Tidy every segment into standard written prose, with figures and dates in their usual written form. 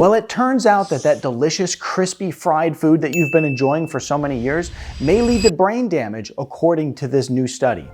Well, it turns out that that delicious, crispy fried food that you've been enjoying for so many years may lead to brain damage, according to this new study.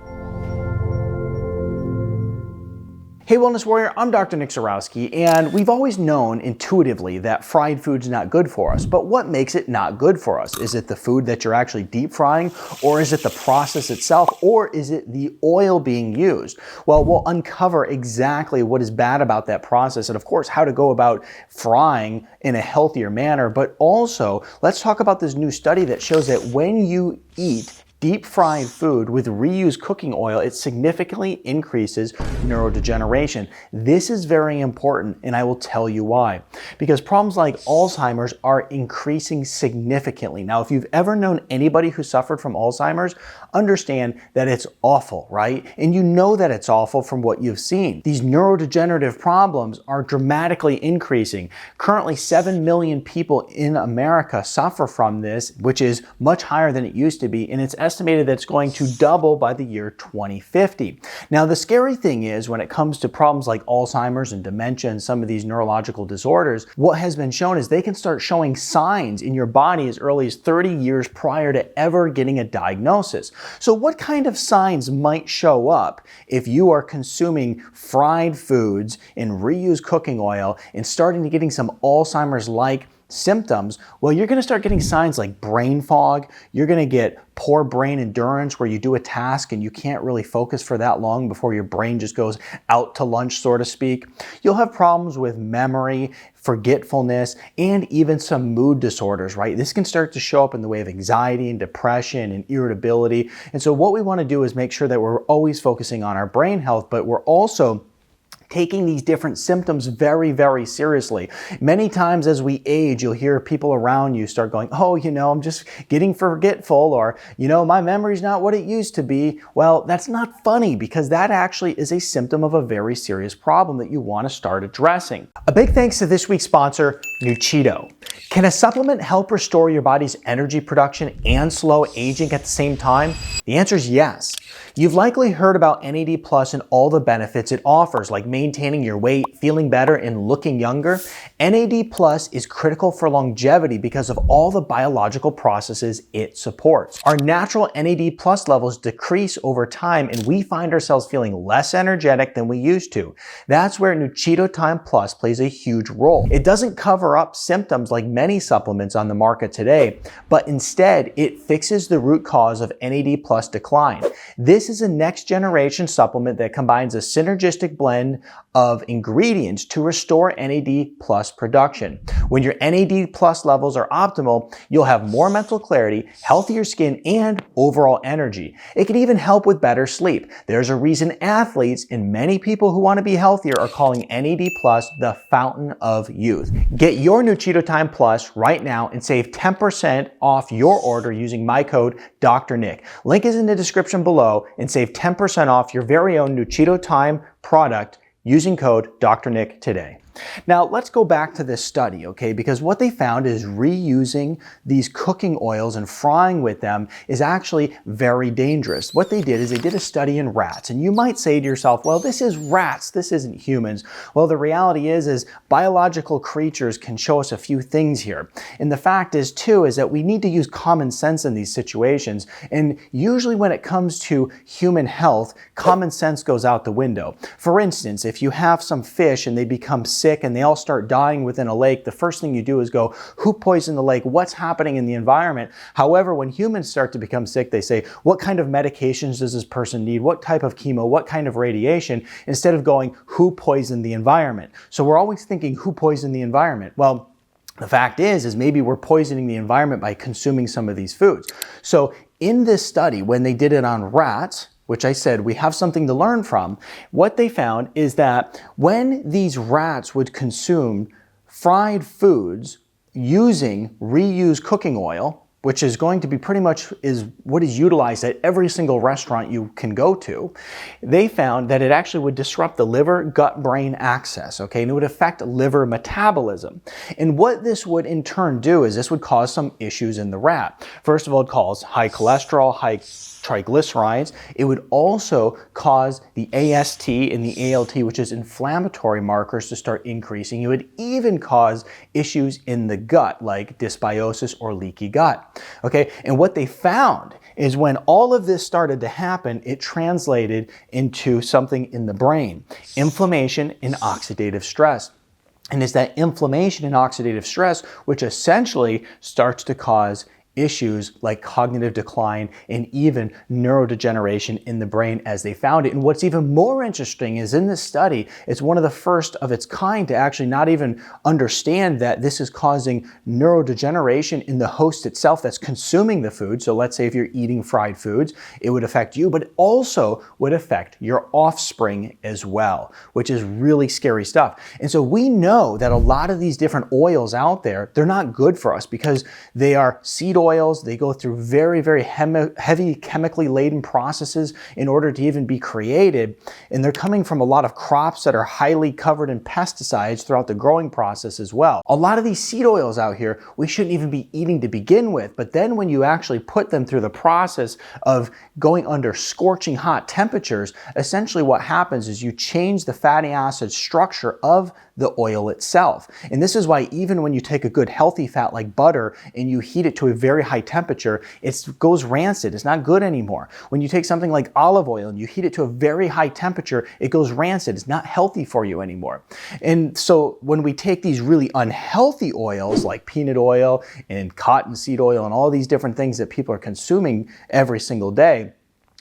Hey Wellness Warrior, I'm Dr. Nick Zarowski, and we've always known intuitively that fried food's not good for us, but what makes it not good for us? Is it the food that you're actually deep frying, or is it the process itself, or is it the oil being used? Well, we'll uncover exactly what is bad about that process and of course how to go about frying in a healthier manner, but also let's talk about this new study that shows that when you eat deep fried food with reused cooking oil, it significantly increases neurodegeneration. This is very important, and I will tell you why. Because problems like Alzheimer's are increasing significantly. Now, if you've ever known anybody who suffered from Alzheimer's, understand that it's awful, right? And you know that it's awful from what you've seen. These neurodegenerative problems are dramatically increasing. Currently, 7 million people in America suffer from this, which is much higher than it used to be, and it's estimated that it's going to double by the year 2050. Now, the scary thing is when it comes to problems like Alzheimer's and dementia and some of these neurological disorders, what has been shown is they can start showing signs in your body as early as 30 years prior to ever getting a diagnosis. So what kind of signs might show up if you are consuming fried foods and reused cooking oil and starting to getting some Alzheimer's-like symptoms? Well, you're going to start getting signs like brain fog. You're going to get poor brain endurance where you do a task and you can't really focus for that long before your brain just goes out to lunch, so to speak. You'll have problems with memory, forgetfulness, and even some mood disorders, right? This can start to show up in the way of anxiety and depression and irritability. And so what we want to do is make sure that we're always focusing on our brain health, but we're also taking these different symptoms very, very seriously. Many times as we age, you'll hear people around you start going, oh, I'm just getting forgetful, or, my memory's not what it used to be. Well, that's not funny, because that actually is a symptom of a very serious problem that you want to start addressing. A big thanks to this week's sponsor, Nuchido. Can a supplement help restore your body's energy production and slow aging at the same time? The answer is yes. You've likely heard about NAD Plus and all the benefits it offers, like maintaining your weight, feeling better, and looking younger. NAD Plus is critical for longevity because of all the biological processes it supports. Our natural NAD Plus levels decrease over time, and we find ourselves feeling less energetic than we used to. That's where Nuchido Time Plus plays a huge role. It doesn't cover up symptoms like many supplements on the market today, but instead it fixes the root cause of NAD Plus decline. This is a next generation supplement that combines a synergistic blend of ingredients to restore NAD Plus production. When your NAD Plus levels are optimal, you'll have more mental clarity, healthier skin, and overall energy. It can even help with better sleep. There's a reason athletes and many people who want to be healthier are calling NAD Plus the fountain of youth. Get your Nuchido Time Plus right now and save 10% off your order using my code Dr. Nick. Link is in the description below, and save 10% off your very own Nuchido Time product using code Dr. Nick today. Now, let's go back to this study, okay? Because what they found is reusing these cooking oils and frying with them is actually very dangerous. What they did is they did a study in rats. And you might say to yourself, well, this is rats, this isn't humans. Well, the reality is biological creatures can show us a few things here. And the fact is, too, is that we need to use common sense in these situations. And usually when it comes to human health, common sense goes out the window. For instance, if you have some fish and they become sick and they all start dying within a lake, the first thing you do is go, who poisoned the lake? What's happening in the environment? However, when humans start to become sick, they say, what kind of medications does this person need? What type of chemo? What kind of radiation? Instead of going, who poisoned the environment? So we're always thinking, who poisoned the environment? Well, the fact is maybe we're poisoning the environment by consuming some of these foods. So in this study, when they did it on rats, which I said we have something to learn from, what they found is that when these rats would consume fried foods using reused cooking oil, which is going to be pretty much is what is utilized at every single restaurant you can go to, they found that it actually would disrupt the liver gut-brain axis, okay, and it would affect liver metabolism. And what this would in turn do is this would cause some issues in the rat. First of all, it causes high cholesterol, high triglycerides. It would also cause the AST and the ALT, which is inflammatory markers, to start increasing. It would even cause issues in the gut, like dysbiosis or leaky gut. Okay, and what they found is when all of this started to happen, it translated into something in the brain: inflammation and oxidative stress. And it's that inflammation and oxidative stress which essentially starts to cause issues like cognitive decline and even neurodegeneration in the brain as they found it. And what's even more interesting is in this study, it's one of the first of its kind to actually not even understand that this is causing neurodegeneration in the host itself that's consuming the food. So let's say if you're eating fried foods, it would affect you, but it also would affect your offspring as well, which is really scary stuff. And so we know that a lot of these different oils out there, they're not good for us because they are seed oils. They go through very, very heavy chemically laden processes in order to even be created. And they're coming from a lot of crops that are highly covered in pesticides throughout the growing process as well. A lot of these seed oils out here, we shouldn't even be eating to begin with. But then when you actually put them through the process of going under scorching hot temperatures, essentially what happens is you change the fatty acid structure of the oil itself. And this is why even when you take a good healthy fat like butter and you heat it to a very high temperature, it goes rancid. It's not good anymore. When you take something like olive oil and you heat it to a very high temperature, it goes rancid. It's not healthy for you anymore. And so when we take these really unhealthy oils like peanut oil and cottonseed oil and all these different things that people are consuming every single day,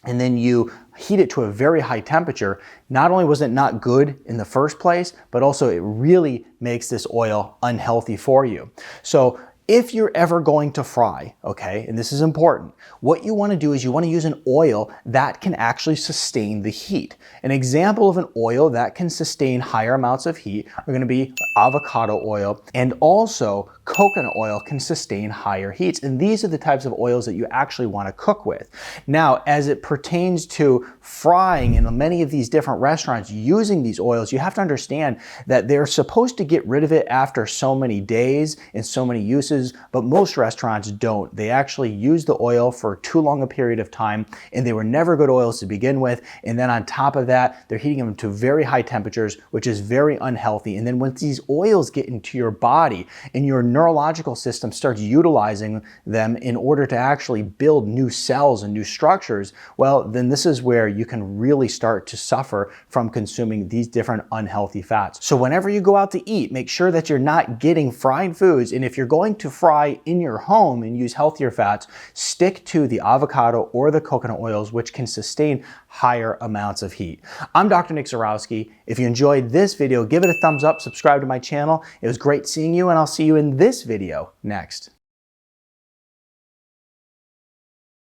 and then you heat it to a very high temperature, not only was it not good in the first place, but also it really makes this oil unhealthy for you. So if you're ever going to fry, okay, and this is important, what you want to do is you want to use an oil that can actually sustain the heat. An example of an oil that can sustain higher amounts of heat are going to be avocado oil, and also coconut oil can sustain higher heats. And these are the types of oils that you actually want to cook with. Now, as it pertains to frying in many of these different restaurants using these oils, you have to understand that they're supposed to get rid of it after so many days and so many uses, but most restaurants don't. They actually use the oil for too long a period of time, and they were never good oils to begin with. And then on top of that, they're heating them to very high temperatures, which is very unhealthy. And then once these oils get into your body and your neurological system starts utilizing them in order to actually build new cells and new structures, well, then this is where you can really start to suffer from consuming these different unhealthy fats. So whenever you go out to eat, make sure that you're not getting fried foods. And if you're going to fry in your home and use healthier fats, stick to the avocado or the coconut oils, which can sustain higher amounts of heat. I'm Dr. Nick Zarowski. If you enjoyed this video, give it a thumbs up, subscribe to my channel. It was great seeing you, and I'll see you in this video next.